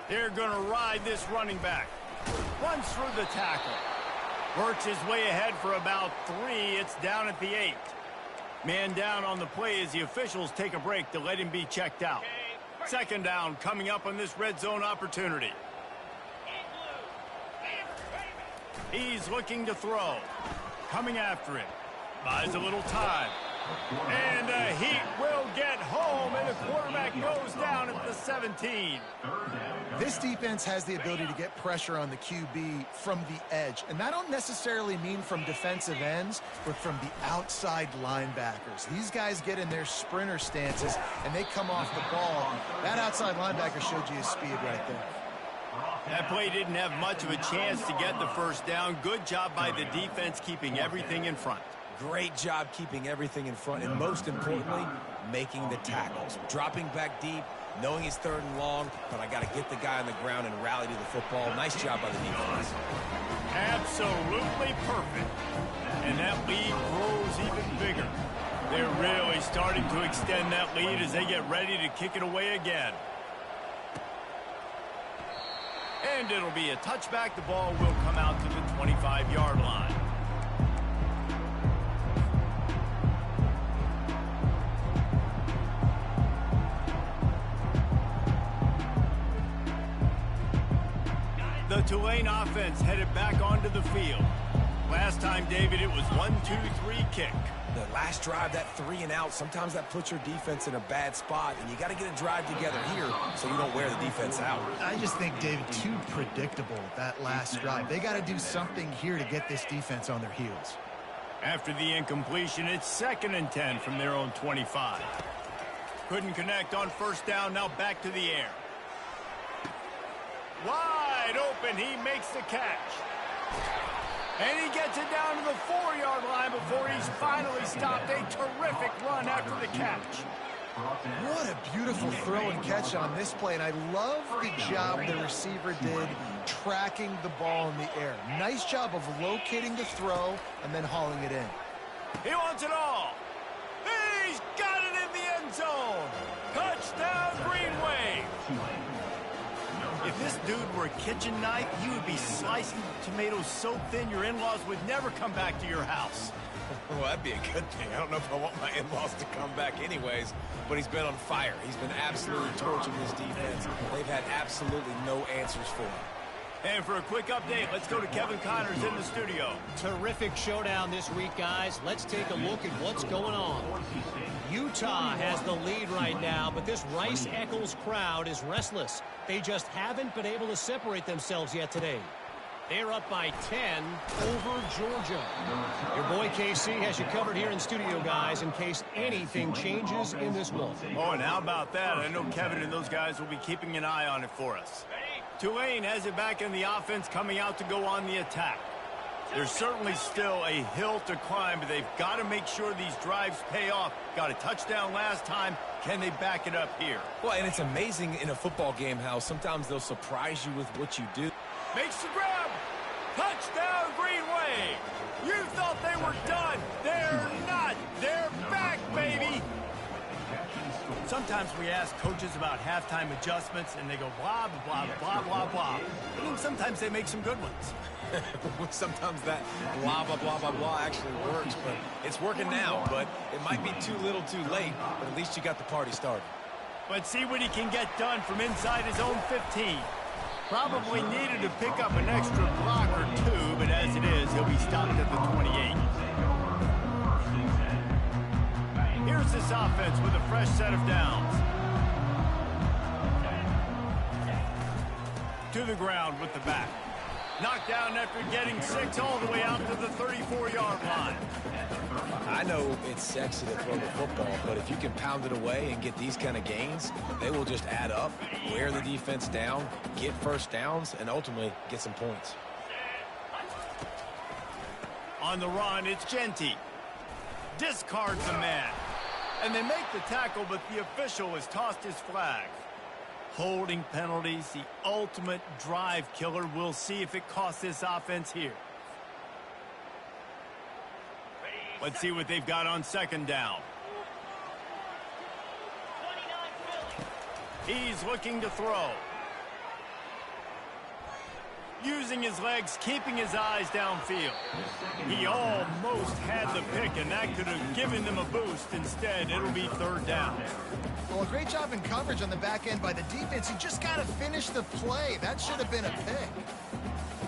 They're going to ride this running back. Runs through the tackle. Works his way ahead for about 3. It's down at the 8. Man down on the play as the officials take a break to let him be checked out. 2nd down coming up on this red zone opportunity. He's looking to throw. Coming after him. Buys a little time. And the Heat will get home, and the quarterback goes down at the 17. This defense has the ability to get pressure on the QB from the edge. And I don't necessarily mean from defensive ends, but from the outside linebackers. These guys get in their sprinter stances, and they come off the ball. That outside linebacker showed you his speed right there. That play didn't have much of a chance to get the first down. Good job by the defense keeping everything in front. Great job keeping everything in front, and most importantly, making the tackles. Dropping back deep, knowing it's 3rd and long, but I got to get the guy on the ground and rally to the football. Nice job by the defense. Absolutely perfect. And that lead grows even bigger. They're really starting to extend that lead as they get ready to kick it away again. And it'll be a touchback. The ball will come out to the 25-yard line. The Tulane offense headed back onto the field. Last time, David, it was 1-2-3 kick. The last drive, that 3 and out, sometimes that puts your defense in a bad spot, and you got to get a drive together here so you don't wear the defense out. I just think, David, too predictable, that last drive. They got to do something here to get this defense on their heels. After the incompletion, it's 2nd and 10 from their own 25. Couldn't connect on 1st down, now back to the air. Wide open, he makes the catch. And he gets it down to the 4-yard line before he's finally stopped. A terrific run after the catch. What a beautiful throw and catch on this play, and I love the job the receiver did tracking the ball in the air. Nice job of locating the throw and then hauling it in. He wants it all. He's got it in the end zone. Touchdown, Green Wave. If this dude were a kitchen knife, you would be slicing tomatoes so thin your in-laws would never come back to your house. Well, that'd be a good thing. I don't know if I want my in-laws to come back anyways, but he's been on fire. He's been absolutely torching this defense. They've had absolutely no answers for him. And for a quick update, let's go to Kevin Connors in the studio. Terrific showdown this week, guys. Let's take a look at what's going on. Utah has the lead right now, but this Rice-Eccles crowd is restless. They just haven't been able to separate themselves yet today. They're up by 10 over Georgia. Your boy KC has you covered here in studio, guys, in case anything changes in this one. Oh, and how about that? I know Kevin and those guys will be keeping an eye on it for us. Tulane has it back in the offense, coming out to go on the attack. There's certainly still a hill to climb, but they've got to make sure these drives pay off. Got a touchdown last time. Can they back it up here? Well, and it's amazing in a football game how sometimes they'll surprise you with what you do. Makes the grab. Touchdown, Green Wave. You thought they were done. They're not. They're back, baby. Sometimes we ask coaches about halftime adjustments, and they go blah, blah, blah, blah, blah. I mean, sometimes they make some good ones. Sometimes that blah, blah, blah, blah, blah actually works, but it's working now. But it might be too little too late, but at least you got the party started. But see what he can get done from inside his own 15. Probably needed to pick up an extra block or two, but as it is, he'll be stopped at the 28. Here's this offense with a fresh set of downs. To the ground with the back. Knocked down after getting 6 all the way out to the 34-yard line. I know it's sexy to throw the football, but if you can pound it away and get these kind of gains, they will just add up, wear the defense down, get first downs, and ultimately get some points. On the run, it's Genty. Discards a man. And they make the tackle, but the official has tossed his flag. Holding penalties, the ultimate drive killer. We'll see if it costs this offense here. Let's see what they've got on second down. He's looking to throw. Using his legs, keeping his eyes downfield. He almost had the pick, and that could have given them a boost. Instead, it'll be third down. Well, a great job in coverage on the back end by the defense. You just got to finish the play. That should have been a pick.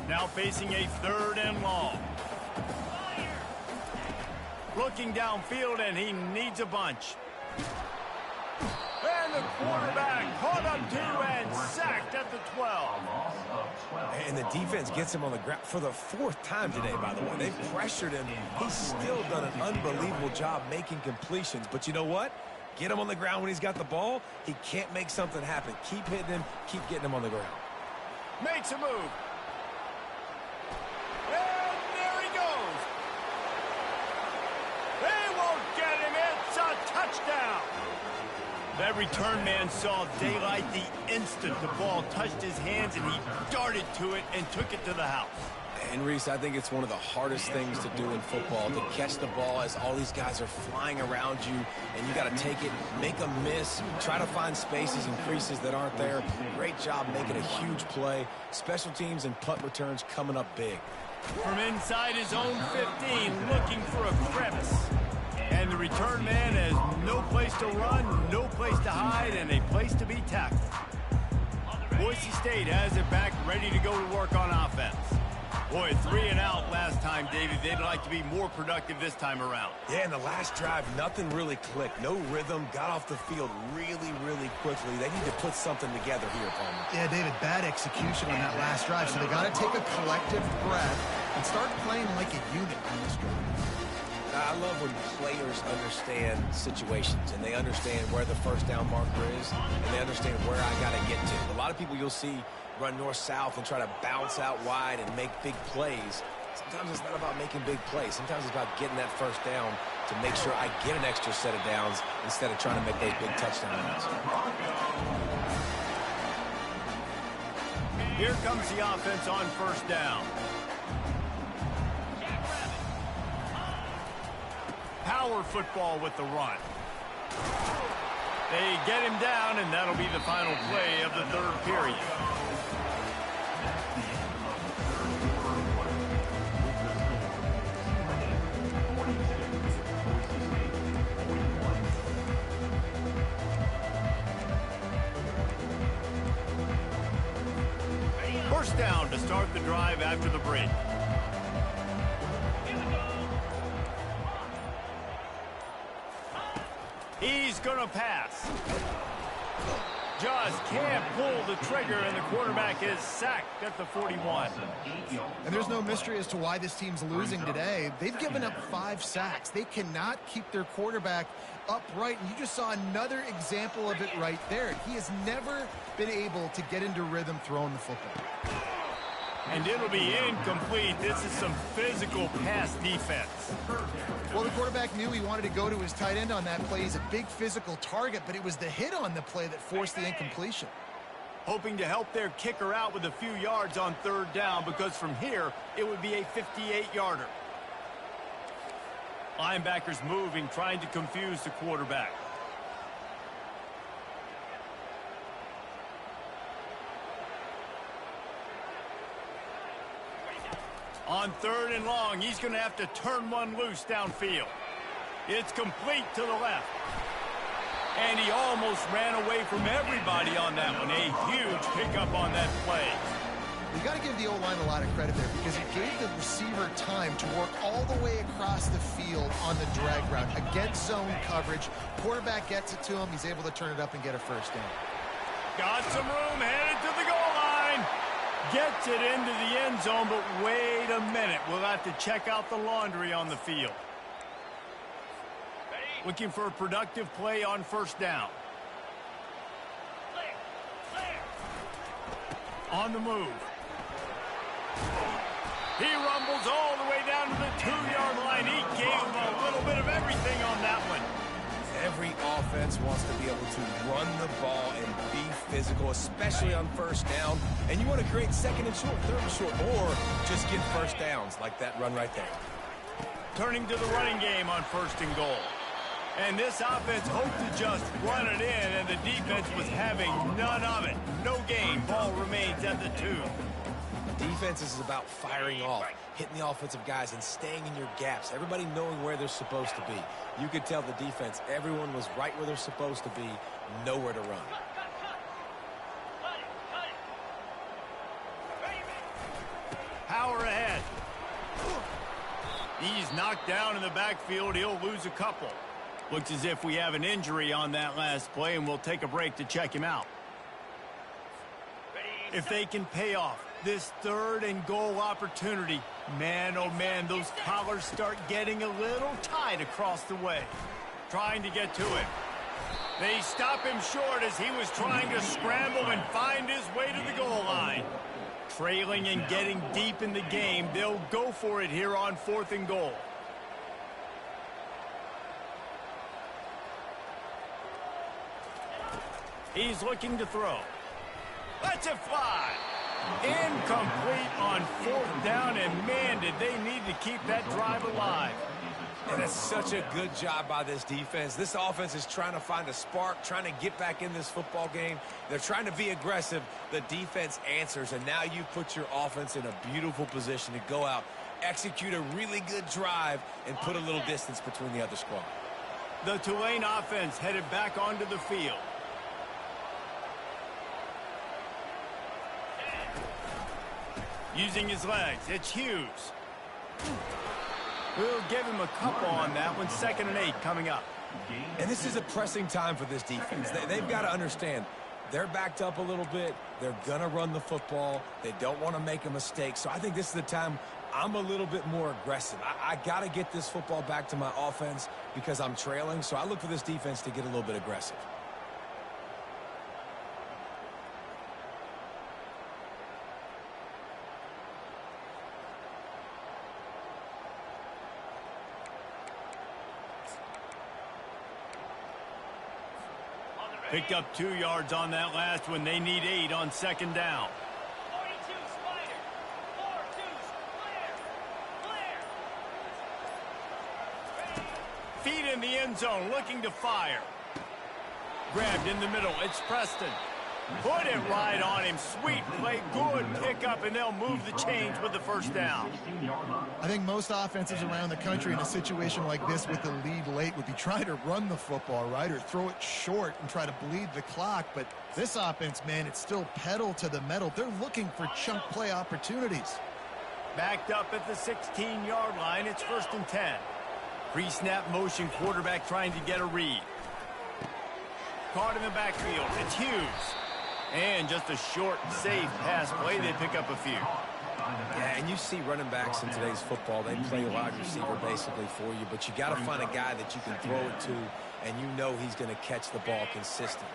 Now facing a third and long. Looking downfield, and he needs a bunch. And the quarterback caught up to and sacked at the 12. And the defense gets him on the ground for the 4th time today, by the way. They've pressured him. He's still done an unbelievable job making completions. But you know what? Get him on the ground when he's got the ball. He can't make something happen. Keep hitting him. Keep getting him on the ground. Makes a move. And there he goes. They won't get him. It's a touchdown. That return man saw daylight the instant the ball touched his hands, and he darted to it and took it to the house. And, Reese, I think it's one of the hardest things to do in football, to catch the ball as all these guys are flying around you, and you got to take it, make a miss, try to find spaces and creases that aren't there. Great job making a huge play. Special teams and punt returns coming up big. From inside his own 15, looking for a crevice. And the return man has no place to run, no place to hide, and a place to be tackled. Boise State has it back, ready to go to work on offense. Boy, 3 and out last time, David. They'd like to be more productive this time around. Yeah, in the last drive, nothing really clicked. No rhythm, got off the field really, really quickly. They need to put something together here, Palmer. Yeah, David, bad execution on that last drive, so they got to take a collective breath and start playing like a unit on this drive. I love when players understand situations and they understand where the first down marker is and they understand where I got to get to. A lot of people you'll see run north-south and try to bounce out wide and make big plays. Sometimes it's not about making big plays. Sometimes it's about getting that first down to make sure I get an extra set of downs instead of trying to make those big touchdown runs. Here comes the offense on first down. Power football with the run. They get him down, and that'll be the final play of the third period. First down to start the drive after the break. He's going to pass. just can't pull the trigger, and the quarterback is sacked at the 41. And there's no mystery as to why this team's losing today. They've given up 5 sacks. They cannot keep their quarterback upright, and you just saw another example of it right there. He has never been able to get into rhythm throwing the football. And it'll be incomplete. This is some physical pass defense. Well, the quarterback knew he wanted to go to his tight end on that play. He's a big physical target, but it was the hit on the play that forced the incompletion. Hoping to help their kicker out with a few yards on 3rd down, because from here, it would be a 58-yarder. Linebackers moving, trying to confuse the quarterback. On 3rd and long, he's going to have to turn one loose downfield. It's complete to the left. And he almost ran away from everybody on that one. A huge pickup on that play. You got to give the O-line a lot of credit there, because it gave the receiver time to work all the way across the field on the drag route against zone coverage. Quarterback gets it to him. He's able to turn it up and get a first down. Got some room, headed to the goal line. Gets it into the end zone, but wait a minute. We'll have to check out the laundry on the field. Looking for a productive play on 1st down. On the move. He rumbles all the way down to the 2-yard line. He gave him a little bit of everything on that one. Every offense wants to be able to run the ball and be physical, especially on 1st down. And you want to create 2nd and short, 3rd and short, or just get 1st downs like that run right there. Turning to the running game on 1st and goal. And this offense hoped to just run it in, and the defense was having none of it. No gain. Ball remains at the 2. Defense is about firing off, hitting the offensive guys, and staying in your gaps. Everybody knowing where they're supposed to be. You could tell the defense, everyone was right where they're supposed to be, nowhere to run. Power ahead. He's knocked down in the backfield. He'll lose a couple. Looks as if we have an injury on that last play, and we'll take a break to check him out. If they can pay off this 3rd and goal opportunity, man, oh man, those collars start getting a little tight across the way. Trying to get to it. They stop him short as he was trying to scramble and find his way to the goal line. Trailing and getting deep in the game, they'll go for it here on 4th and goal. He's looking to throw. Lets it fly. Incomplete on 4th down, and man, did they need to keep that drive alive. And it's such a good job by this defense. This offense is trying to find a spark, trying to get back in this football game. They're trying to be aggressive. The defense answers, and now you put your offense in a beautiful position to go out, execute a really good drive, and put a little distance between the other squad. The Tulane offense headed back onto the field. Using his legs, it's Hughes. We'll give him a couple on that one. 2nd and 8 coming up. And this is a pressing time for this defense. They've got to understand they're backed up a little bit. They're going to run the football. They don't want to make a mistake. So I think this is the time I'm a little bit more aggressive. I got to get this football back to my offense because I'm trailing. So I look for this defense to get a little bit aggressive. Picked up 2 yards on that last one. They need 8 on 2nd down. 42 Spider. 4-2 Clear. Feet in the end zone, looking to fire. Grabbed in the middle. It's Preston. Put it right on him. Sweet play. Good pickup, and they'll move the chains with the 1st down. I think most offenses around the country in a situation like this with the lead late would be trying to run the football, right, or throw it short and try to bleed the clock. But this offense, man, it's still pedal to the metal. They're looking for chunk play opportunities. Backed up at the 16-yard line. It's 1st and 10. Pre-snap motion, quarterback trying to get a read. caught in the backfield. It's Hughes. And just a short, safe pass play. They pick up a few. Yeah, and you see running backs in today's football, they play wide receiver basically for you, but you got to find a guy that you can throw it to, and you know he's going to catch the ball consistently.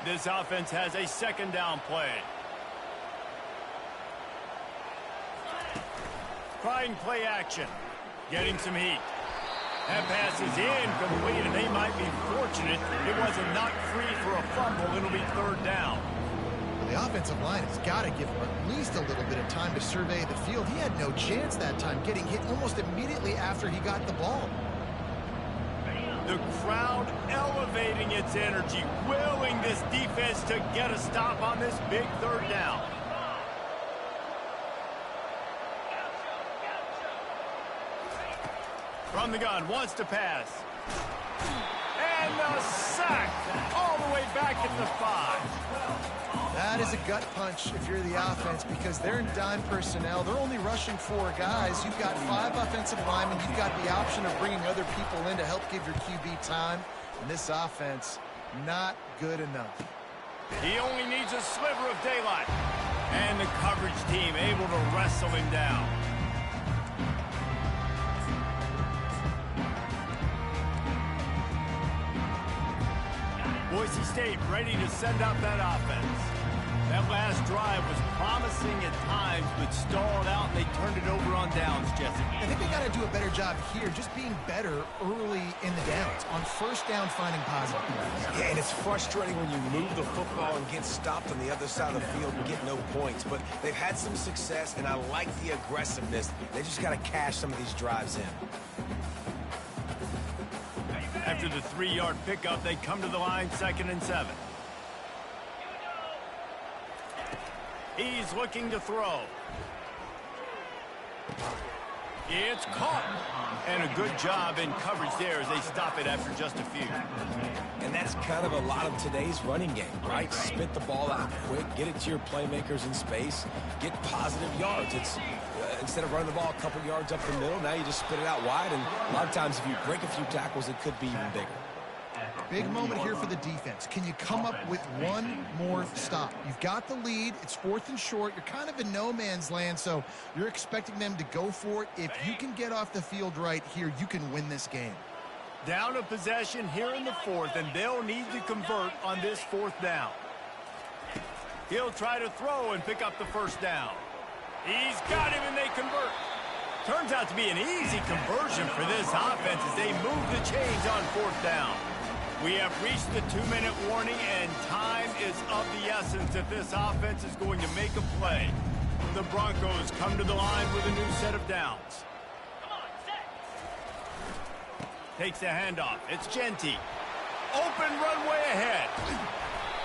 This offense has a second down play. Trying play action. Getting some heat. That pass is incomplete, and they might be fortunate it wasn't knocked free for a fumble. It'll be third down. The offensive line has got to give him at least a little bit of time to survey the field. He had no chance that time, getting hit almost immediately after he got the ball. The crowd elevating its energy, willing this defense to get a stop on this big third down. From the gun, wants to pass. And a sack all the way back at the 5. That is a gut punch if you're the offense, because they're in dime personnel. They're only rushing 4 guys. You've got 5 offensive linemen. You've got the option of bringing other people in to help give your QB time. And this offense, not good enough. He only needs a sliver of daylight. And the coverage team able to wrestle him down. Boise State ready to send up that offense. That last drive was promising at times, but stalled out, and they turned it over on downs, Jesse. I think they got to do a better job here, just being better early in the downs, on first down finding positive plays. Yeah, and it's frustrating when you move the football and get stopped on the other side of the field and get no points. But they've had some success, and I like the aggressiveness. They just got to cash some of these drives in. After the 3-yard pickup, they come to the line, 2nd and 7. He's looking to throw. It's caught. And a good job in coverage there as they stop it after just a few. And that's kind of a lot of today's running game, right? Spit the ball out quick, get it to your playmakers in space, get positive yards. It's instead of running the ball a couple yards up the middle, now you just spit it out wide, and a lot of times if you break a few tackles, it could be even bigger. Big moment here for the defense. Can you come up with one more stop? You've got the lead. It's 4th and short. You're kind of in no man's land, so you're expecting them to go for it. If you can get off the field right here, you can win this game. Down a possession here in the 4th, and they'll need to convert on this 4th down. He'll try to throw and pick up the first down. He's got him, and they convert. Turns out to be an easy conversion for this offense as they move the chains on 4th down. We have reached the 2-minute warning, and time is of the essence if this offense is going to make a play. The Broncos come to the line with a new set of downs. Come on, set. Takes the handoff. It's Genty. Open runway ahead.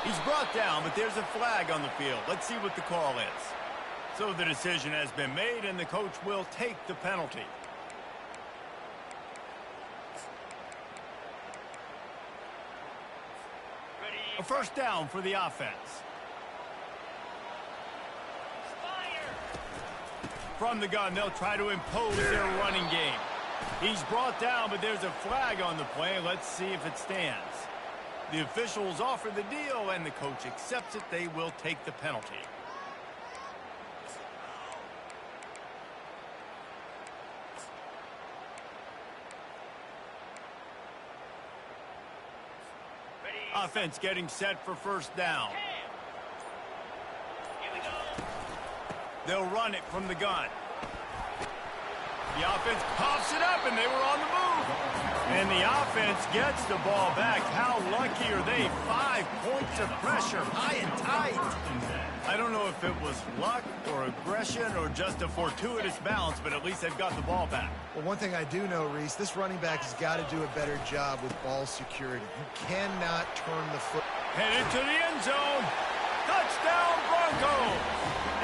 He's brought down, but there's a flag on the field. Let's see what the call is. So the decision has been made, and the coach will take the penalty. A first down for the offense. From the gun, they'll try to impose their running game. He's brought down, but there's a flag on the play. Let's see if it stands. The officials offer the deal, and the coach accepts it. They will take the penalty. Offense getting set for first down. They'll run it from the gun. The offense pops it up, and they were on the move. And the offense gets the ball back. How lucky are they? 5 points of pressure, high and tight. I don't know if it was luck or aggression or just a fortuitous bounce, but at least they've got the ball back. Well, one thing I do know, Reese, this running back has got to do a better job with ball security. You cannot turn the foot. Headed to the end zone. Touchdown, Broncos.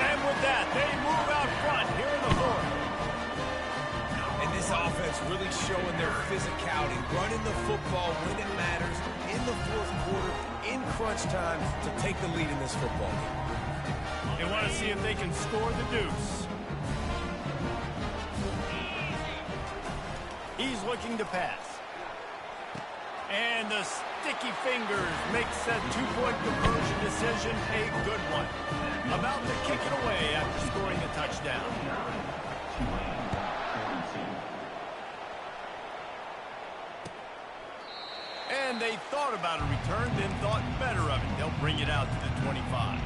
And with that, they move out front here in the 4th. And this offense really showing their physicality, running the football when it matters, in the 4th quarter, in crunch time, to take the lead in this football game. They want to see if they can score the deuce. He's looking to pass. And the sticky fingers makes that two-point conversion decision a good one. About to kick it away after scoring the touchdown. And they thought about a return, then thought better of it. They'll bring it out to the 25.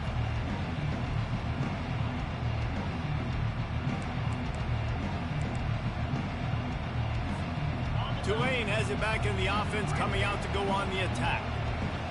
Tulane has it back in the offense, coming out to go on the attack.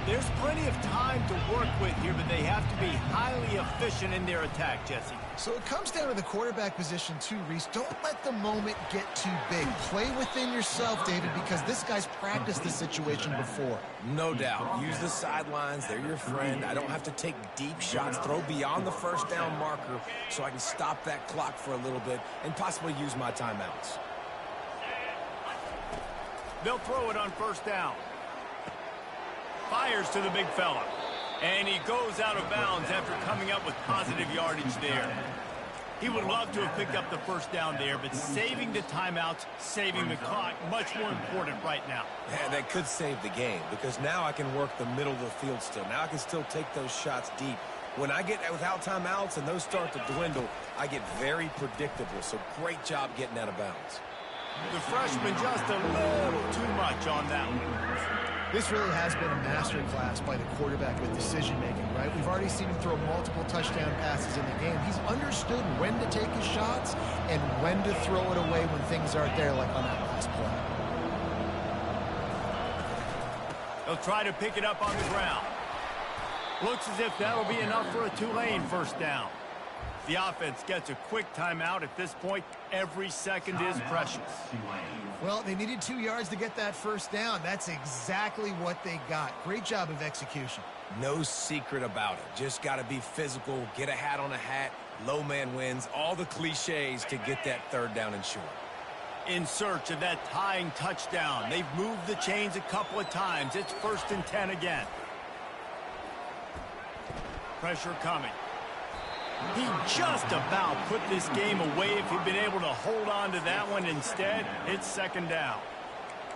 There's plenty of time to work with here, but they have to be highly efficient in their attack, Jesse. So it comes down to the quarterback position too, Reese. Don't let the moment get too big. Play within yourself, David, because this guy's practiced this situation before. No doubt. Use the sidelines. They're your friend. I don't have to take deep shots. Throw beyond the first down marker so I can stop that clock for a little bit and possibly use my timeouts. They'll throw it on first down. Fires to the big fella. And he goes out of bounds after coming up with positive yardage there. He would love to have picked up the first down there, but saving the timeouts, saving the clock, much more important right now. Yeah, that could save the game because now I can work the middle of the field still. Now I can still take those shots deep. When I get without timeouts and those start to dwindle, I get very predictable. So great job getting out of bounds. The freshman just a little too much on that one. This really has been a masterclass by the quarterback with decision-making, right? We've already seen him throw multiple touchdown passes in the game. He's understood when to take his shots and when to throw it away when things aren't there, like on that last play. They'll try to pick it up on the ground. Looks as if that'll be enough for a Tulane first down. The offense gets a quick timeout. At this point, every second is precious. Well, they needed 2 yards to get that first down. That's exactly what they got. Great job of execution. No secret about it. Just got to be physical, get a hat on a hat, low man wins, all the cliches to get that third down and short. In search of that tying touchdown. They've moved the chains a couple of times. It's 1st and 10 again. Pressure coming. He just about put this game away if he'd been able to hold on to that one. Instead, it's 2nd down.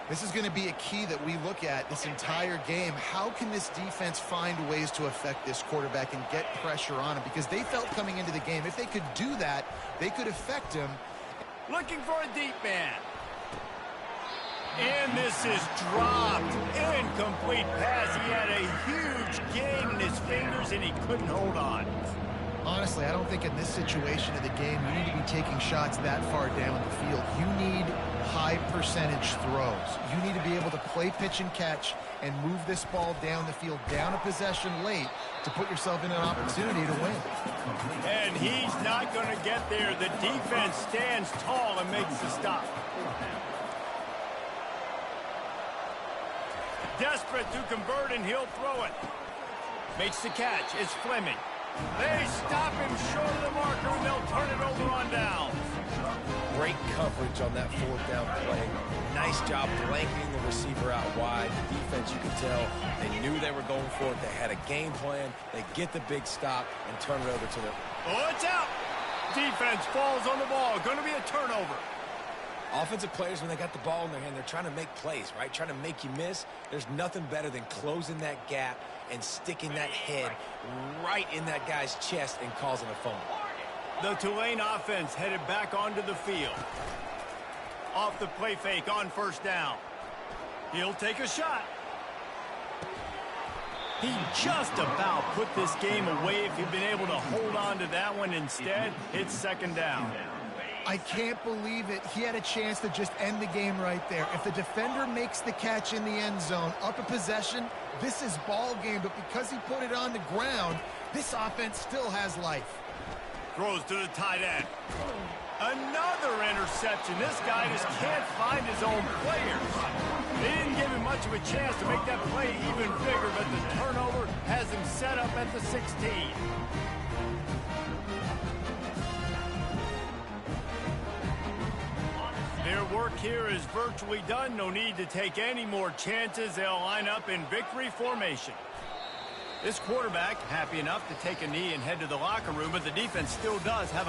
This is going to be a key that we look at this entire game. How can this defense find ways to affect this quarterback and get pressure on him? Because they felt coming into the game, if they could do that, they could affect him. Looking for a deep man. And this is dropped. Incomplete pass. He had a huge gain in his fingers, and he couldn't hold on. Honestly, I don't think in this situation of the game you need to be taking shots that far down the field. You need high percentage throws. You need to be able to play pitch and catch and move this ball down the field, down a possession late to put yourself in an opportunity to win. And he's not going to get there. The defense stands tall and makes the stop. Desperate to convert, and he'll throw it. Makes the catch. It's Fleming. They stop him short of the marker, and they'll turn it over on down. Great coverage on that 4th down play. Nice job blanketing the receiver out wide. The defense, you could tell, they knew they were going for it. They had a game plan. They get the big stop and turn it over to them. Oh, it's out. Defense falls on the ball. Going to be a turnover. Offensive players, when they got the ball in their hand, they're trying to make plays, right? Trying to make you miss. There's nothing better than closing that gap and sticking that head right in that guy's chest and causing a fumble. The Tulane offense headed back onto the field. Off the play fake on 1st down. He'll take a shot. He just about put this game away if he'd been able to hold on to that one. Instead, it's 2nd down. I can't believe it. He had a chance to just end the game right there. If the defender makes the catch in the end zone, up a possession, this is ball game. But because he put it on the ground, this offense still has life. Throws to the tight end. Another interception. This guy just can't find his own players. They didn't give him much of a chance to make that play even bigger, but the turnover has him set up at the 16. Their work here is virtually done. No need to take any more chances. They'll line up in victory formation. This quarterback happy enough to take a knee and head to the locker room, but the defense still does have a